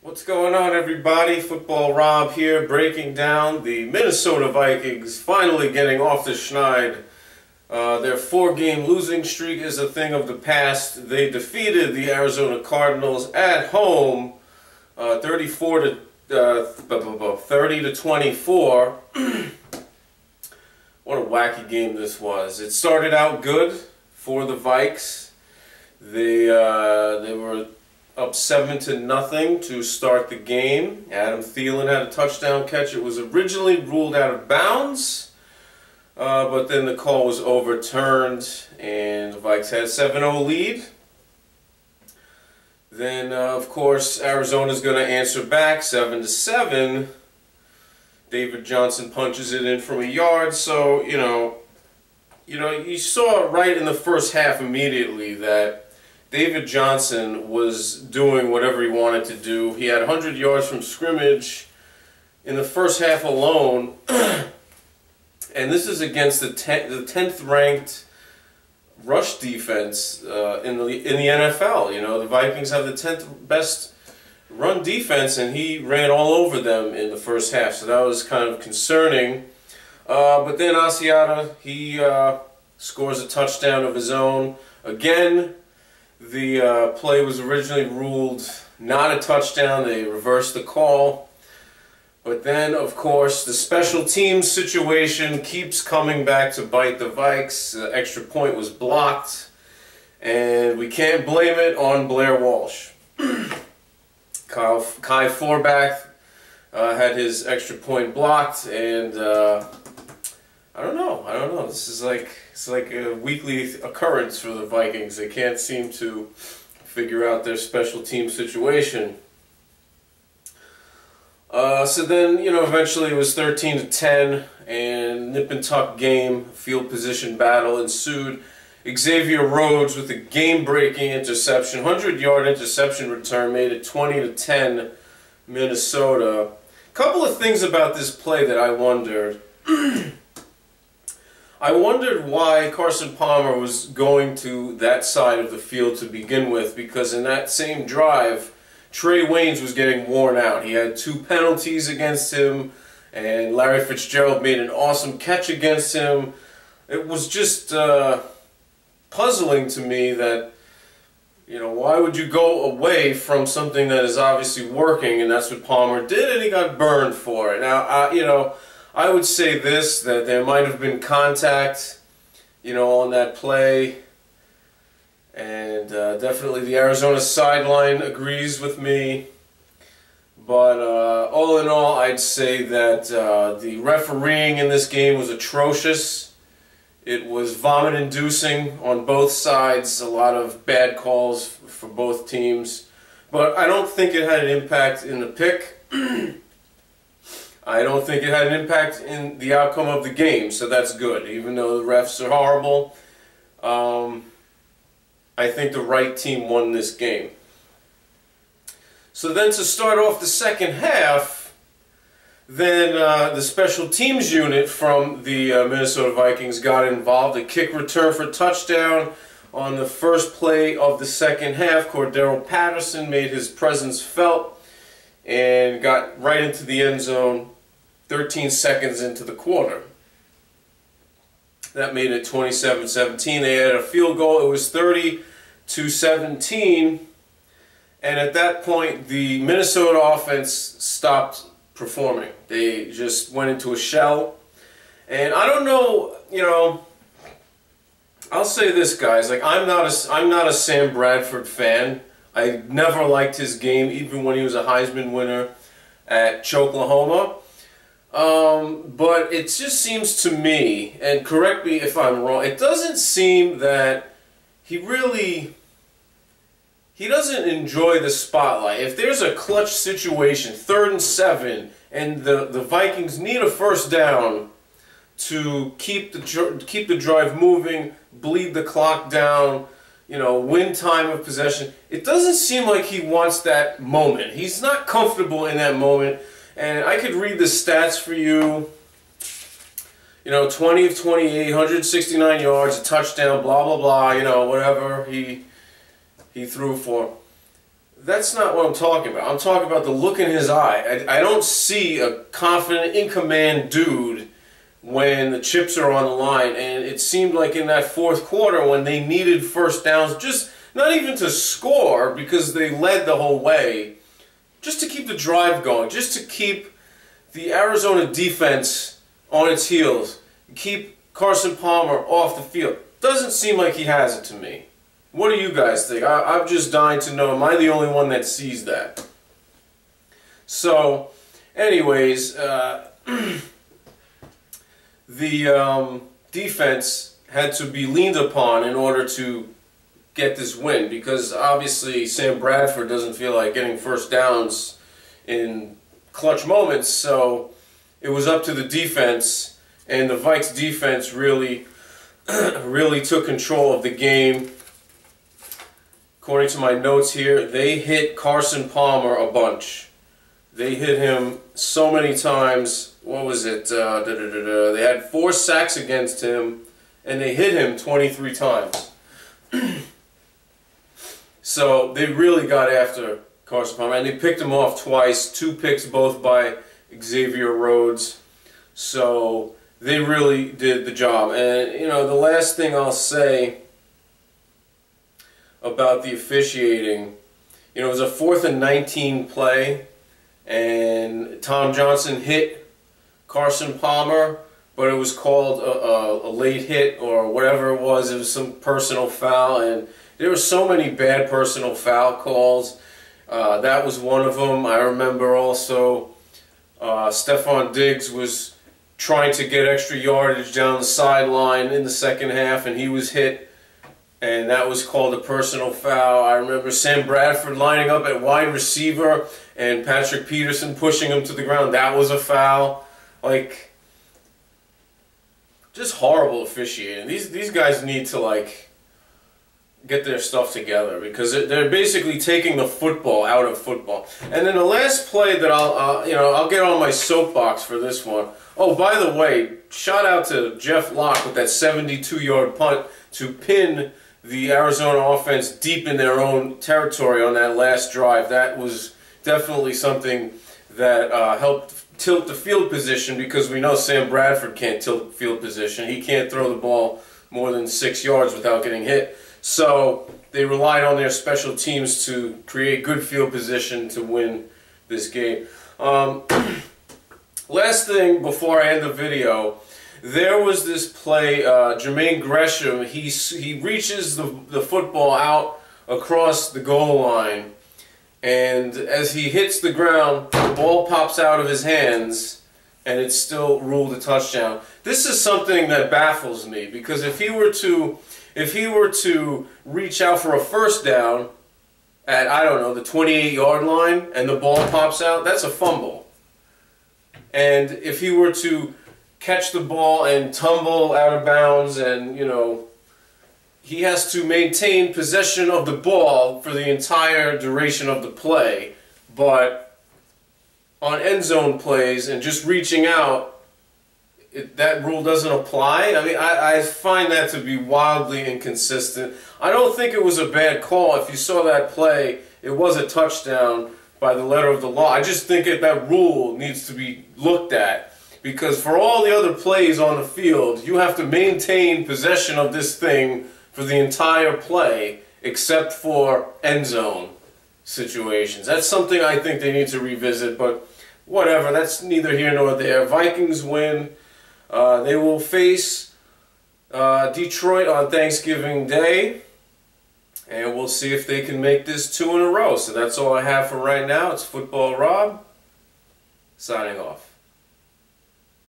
What's going on, everybody? Football Rob here, breaking down the Minnesota Vikings finally getting off the schneid. Their 4-game losing streak is a thing of the past. They defeated the Arizona Cardinals at home, 30 to 24. What a wacky game this was. It started out good for the Vikes. They were up 7-0 to start the game. Adam Thielen had a touchdown catch. It was originally ruled out of bounds, but then the call was overturned, and the Vikes had a 7-0 lead. Then, of course, Arizona's going to answer back 7-7. David Johnson punches it in from a yard, so you saw right in the first half immediately that David Johnson was doing whatever he wanted to do. He had 100 yards from scrimmage in the first half alone, and this is against the 10th ranked rush defense in the NFL. You know, the Vikings have the 10th best run defense, and he ran all over them in the first half, so that was kind of concerning. But then Asiata, he scores a touchdown of his own. Again, the play was originally ruled not a touchdown. They reversed the call. But then, of course, the special teams situation keeps coming back to bite the Vikes. The extra point was blocked, and we can't blame it on Blair Walsh. Kai Forbath had his extra point blocked, and I don't know. This is like a weekly occurrence for the Vikings. They can't seem to figure out their special team situation. So then, eventually it was 13-10, and nip and tuck game, field position battle ensued. Xavier Rhodes with a game-breaking interception, 100-yard interception return, made it 20-10 Minnesota. A couple of things about this play that I wondered. I wondered why Carson Palmer was going to that side of the field to begin with, because in that same drive, Trey Waynes was getting worn out. He had 2 penalties against him, and Larry Fitzgerald made an awesome catch against him. It was just puzzling to me that, why would you go away from something that is obviously working, and that's what Palmer did, and he got burned for it. Now, I would say this, that there might have been contact, on that play, and definitely the Arizona sideline agrees with me. But all in all, I'd say that the refereeing in this game was atrocious. It was vomit-inducing on both sides, a lot of bad calls for both teams. But I don't think it had an impact in the pick. I don't think it had an impact in the outcome of the game, so that's good. Even though the refs are horrible, I think the right team won this game. So then to start off the second half, then the special teams unit from the Minnesota Vikings got involved. A kick return for touchdown on the first play of the second half. Cordero Patterson made his presence felt and got right into the end zone 13 seconds into the quarter. That made it 27-17. They had a field goal. It was 30-17. And at that point, the Minnesota offense stopped performing. They just went into a shell. And I don't know, I'll say this, guys. Like, I'm not a Sam Bradford fan. I never liked his game, even when he was a Heisman winner at Choklahoma. But it just seems to me, and correct me if I'm wrong, it doesn't seem that he doesn't enjoy the spotlight. If there's a clutch situation, 3rd and 7, and the Vikings need a first down to keep the drive moving, bleed the clock down, win time of possession, it doesn't seem like he wants that moment. He's not comfortable in that moment. And I could read the stats for you. 20 of 28, 169 yards, a touchdown, blah, blah, blah, whatever he threw for. That's not what I'm talking about. I'm talking about the look in his eye. I don't see a confident, in-command dude when the chips are on the line. And it seemed like in that fourth quarter when they needed first downs, just not even to score because they led the whole way, just to keep the drive going, just to keep the Arizona defense on its heels, keep Carson Palmer off the field. Doesn't seem like he has it to me. What do you guys think? I'm just dying to know. Am I the only one that sees that? So, anyways, the defense had to be leaned upon in order to get this win, because obviously Sam Bradford doesn't feel like getting first downs in clutch moments, so it was up to the defense, and the Vikes defense really took control of the game. According to my notes here, they hit Carson Palmer a bunch. They hit him so many times. What was it? They had 4 sacks against him, and they hit him 23 times. So they really got after Carson Palmer, and they picked him off twice. 2 picks, both by Xavier Rhodes. So they really did the job. And, you know, the last thing I'll say about the officiating, you know, it was a 4th and 19 play, and Tom Johnson hit Carson Palmer, but it was called a late hit or whatever it was. It was some personal foul, and there were so many bad personal foul calls. That was one of them. I remember also Stephon Diggs was trying to get extra yardage down the sideline in the second half, and he was hit, and that was called a personal foul. I remember Sam Bradford lining up at wide receiver and Patrick Peterson pushing him to the ground. That was a foul. Like, just horrible officiating. These guys need to, like, get their stuff together, because they're basically taking the football out of football. And then the last play that I'll get on my soapbox for this one. Oh, by the way, shout out to Jeff Locke with that 72-yard punt to pin the Arizona offense deep in their own territory on that last drive. That was definitely something that helped tilt the field position, because we know Sam Bradford can't tilt field position. He can't throw the ball more than 6 yards without getting hit. So they relied on their special teams to create good field position to win this game. Last thing before I end the video, there was this play, Jermaine Gresham, he reaches the football out across the goal line, and as he hits the ground, the ball pops out of his hands, and it's still ruled a touchdown. This is something that baffles me, because if he were to reach out for a first down at, I don't know, the 28-yard line, and the ball pops out, that's a fumble. And if he were to catch the ball and tumble out of bounds, and, you know, he has to maintain possession of the ball for the entire duration of the play. But on end zone plays and just reaching out, that rule doesn't apply. I mean, I find that to be wildly inconsistent. I don't think it was a bad call. If you saw that play, it was a touchdown by the letter of the law. I just think that rule needs to be looked at, because for all the other plays on the field, you have to maintain possession of this thing for the entire play, except for end zone situations. That's something I think they need to revisit, but whatever, that's neither here nor there. Vikings win. They will face Detroit on Thanksgiving Day, and we'll see if they can make this 2 in a row. So that's all I have for right now. It's Football Rob, signing off.